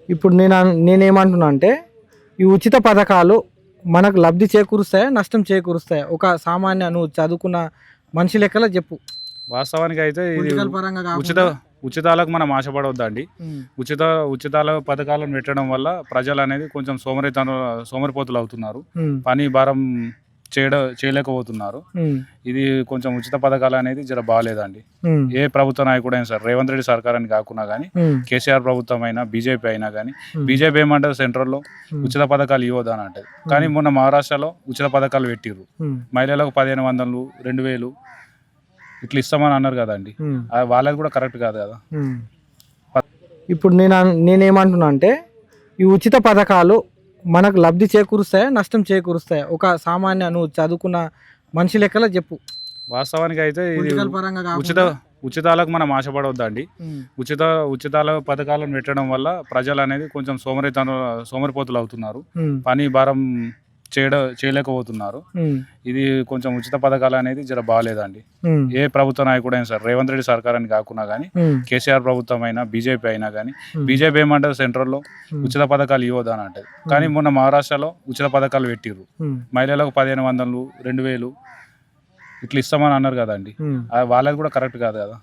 ఇప్పుడు నేనేమంటున్నా అంటే ఈ ఉచిత పథకాలు మనకు లబ్ధి చేకూరుస్తాయా నష్టం చేకూరుస్తాయా? ఒక సామాన్య నువ్వు చదువుకున్న మనిషి లెక్కలో చెప్పు. వాస్తవానికి అయితే ఇది పొలిటికల్ పరంగా ఉచిత ఉచితాలకు మనం ఆశపడవద్దండి. ఉచితాల పథకాలను పెట్టడం వల్ల ప్రజలు అనేది కొంచెం సోమరిపోతులు అవుతున్నారు. పని భారం చేయలేకపోతున్నారు. ఇది కొంచెం ఉచిత పథకాలు అనేది జర బాగాలేదండి. ఏ ప్రభుత్వ నాయకుడైనా సరే, రేవంత్ రెడ్డి సర్కార్ అని కాకుండా కానీ, కేసీఆర్ ప్రభుత్వం అయినా, బీజేపీ అయినా కానీ, బీజేపీ ఏమంటారు సెంట్రల్లో ఉచిత పథకాలు ఇవ్వదని అంటది. కానీ మొన్న మహారాష్ట్రలో ఉచిత పథకాలు పెట్టిర్రు. మహిళలకు 1500, 2000 ఇట్లా ఇస్తామని అన్నారు కదండి. వాళ్ళది కూడా కరెక్ట్ కాదు కదా. ఇప్పుడు నేనేమంటున్నా అంటే ఈ ఉచిత పథకాలు మనకు లబ్ధి చేకూరుస్తాయా నష్టం చేకూరుస్తాయా? ఒక సామాన్య నువ్వు చదువుకున్న మనిషి లెక్కలో చెప్పు. వాస్తవానికి అయితే ఇది పొలిటికల్ పరంగా ఉచితాలకు మనం ఆశపడవద్దండి. ఉచితాల పథకాలను పెట్టడం వల్ల ప్రజలు అనేది కొంచెం సోమరిపోతులు అవుతున్నారు. పని భారం చేయలేకపోతున్నారు. ఇది కొంచెం ఉచిత పథకాలు అనేది జర బాగాలేదండి. ఏ ప్రభుత్వ నాయకుడైనా సరే, రేవంత్ రెడ్డి సర్కార్ అని కాకుండా కానీ, కేసీఆర్ ప్రభుత్వం అయినా, బీజేపీ అయినా కానీ, బీజేపీ ఏమంటారు సెంట్రల్లో ఉచిత పథకాలు ఇవ్వదని అంటది. కానీ మొన్న మహారాష్ట్రలో ఉచిత పథకాలు పెట్టిర్రు. మహిళలకు 1500, 2000 ఇట్లా ఇస్తామని అన్నారు కదండి. వాళ్ళది కూడా కరెక్ట్ కాదు కదా.